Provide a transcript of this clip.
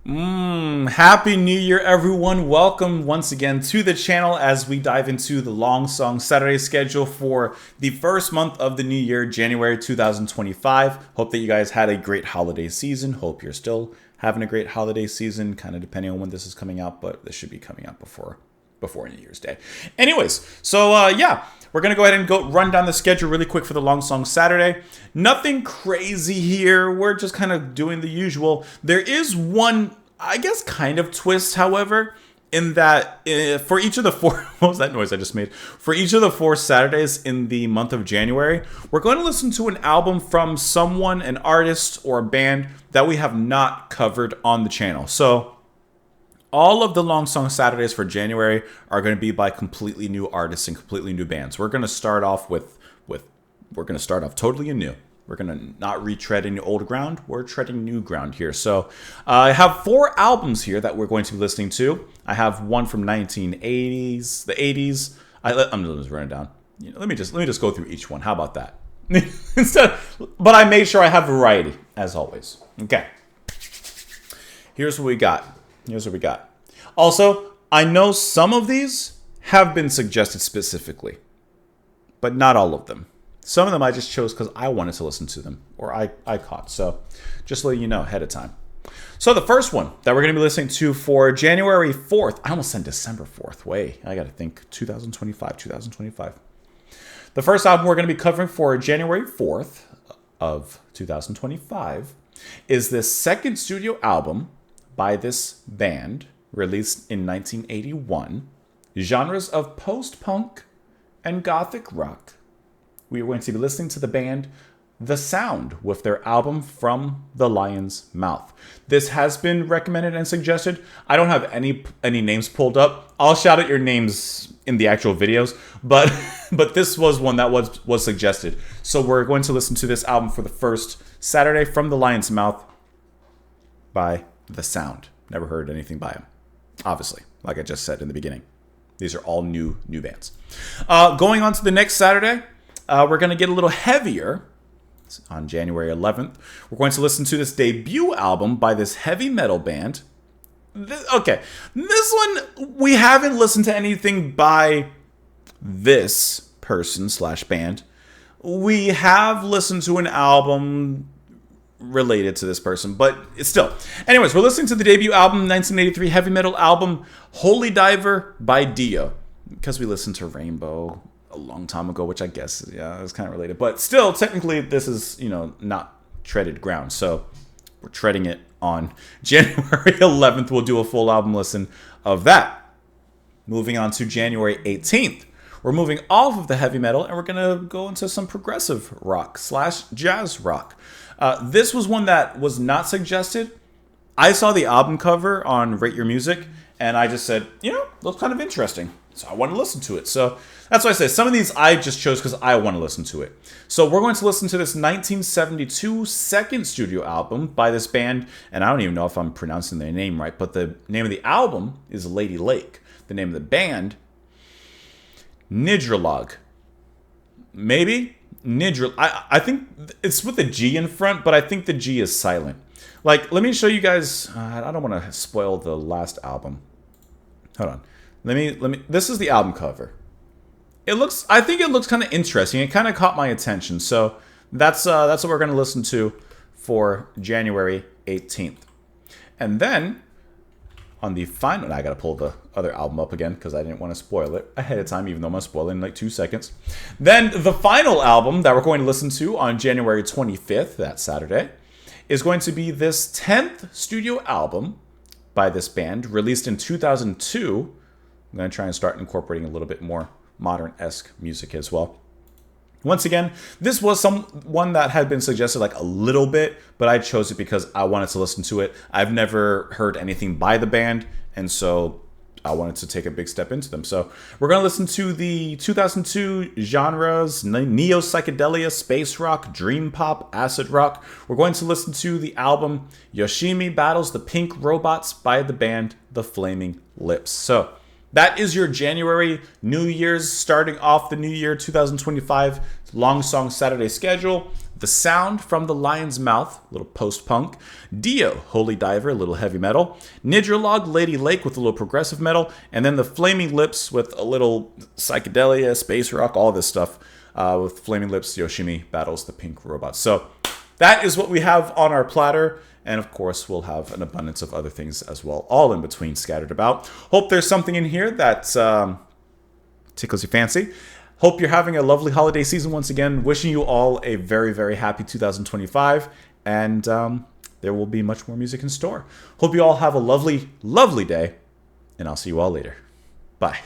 Happy New Year, everyone. Welcome once again to the channel as we dive into the Long Song Saturday schedule for the first month of the new year, January 2025. Hope that you guys had a great holiday season. Hope you're still having a great holiday season, kind of depending on when this is coming out, but this should be coming out before New Year's Day. Anyways, so we're going to go ahead and go run down the schedule really quick for the Long Song Saturday. Nothing crazy here. We're just kind of doing the usual. There is one, I guess, kind of twist, however, in that for each of the four, what was that noise I just made? For each of the 4 Saturdays in the month of January, we're going to listen to an album from someone, an artist, or a band that we have not covered on the channel. So all of the Long Song Saturdays for January are going to be by completely new artists and completely new bands. We're going to start off totally anew. We're going to not retread any old ground. We're treading new ground here. So I have 4 albums here that we're going to be listening to. I have one from 1980s, the 80s. I'm just running down. Let me just go through each one. How about that? But I made sure I have variety as always. Okay. Here's what we got. Also, I know some of these have been suggested specifically, but not all of them. Some of them I just chose because I wanted to listen to them, or I caught. So just letting you know ahead of time. So the first one that we're going to be listening to for January 4th, I almost said December 4th. I got to think 2025. The first album we're going to be covering for January 4th of 2025 is this second studio album by this band, released in 1981, genres of post-punk and gothic rock. We are going to be listening to the band The Sound with their album From the Lion's Mouth. This has been recommended and suggested. I don't have any names pulled up. I'll shout out your names in the actual videos, but this was one that was suggested. So we're going to listen to this album for the first Saturday, From the Lion's Mouth by The Sound. Never heard anything by him. Obviously, like I just said in the beginning. These are all new bands. Going on to the next Saturday, we're going to get a little heavier. On January 11th, we're going to listen to this debut album by this heavy metal band. This one, we haven't listened to anything by this person/band. We have listened to an album related to this person, but it's still. Anyways, we're listening to the debut album, 1983 heavy metal album, Holy Diver by Dio. Because we listened to Rainbow a long time ago, which I guess, is kind of related. But still, technically, this is, not treaded ground. So we're treading it on January 11th. We'll do a full album listen of that. Moving on to January 18th. We're moving off of the heavy metal, and we're going to go into some progressive rock / jazz rock. This was one that was not suggested. I saw the album cover on Rate Your Music, and I just said, looks kind of interesting. So I want to listen to it. So that's why I say some of these I just chose because I want to listen to it. So we're going to listen to this 1972 second studio album by this band, and I don't even know if I'm pronouncing their name right, but the name of the album is Lady Lake. The name of the band, Nidrolog. Maybe? I think it's with a G in front, but I think the G is silent. Let me show you guys. I don't want to spoil the last album. Hold on. Let me. This is the album cover. I think it looks kind of interesting. It kind of caught my attention. So that's what we're going to listen to for January 18th. And then on the final, I got to pull the other album up again because I didn't want to spoil it ahead of time, even though I'm going to spoil it in 2 seconds. Then the final album that we're going to listen to on January 25th, that Saturday, is going to be this 10th studio album by this band, released in 2002. I'm going to try and start incorporating a little bit more modern-esque music as well. Once again, this was one that had been suggested a little bit, but I chose it because I wanted to listen to it. I've never heard anything by the band, and so I wanted to take a big step into them. So we're going to listen to the 2002 genres, neo-psychedelia, space rock, dream pop, acid rock. We're going to listen to the album Yoshimi Battles the Pink Robots by the band The Flaming Lips. So that is your January New Year's, starting off the new year 2025 Long Song Saturday schedule. The Sound from the Lion's Mouth, a little post-punk. Dio, Holy Diver, a little heavy metal. Nidrolog, Lady Lake with a little progressive metal. And then the Flaming Lips with a little psychedelia, space rock, all this stuff. With Flaming Lips, Yoshimi battles the pink robot. So that is what we have on our platter. And of course, we'll have an abundance of other things as well, all in between scattered about. Hope there's something in here that tickles your fancy. Hope you're having a lovely holiday season once again. Wishing you all a very, very happy 2025. And there will be much more music in store. Hope you all have a lovely, lovely day. And I'll see you all later. Bye.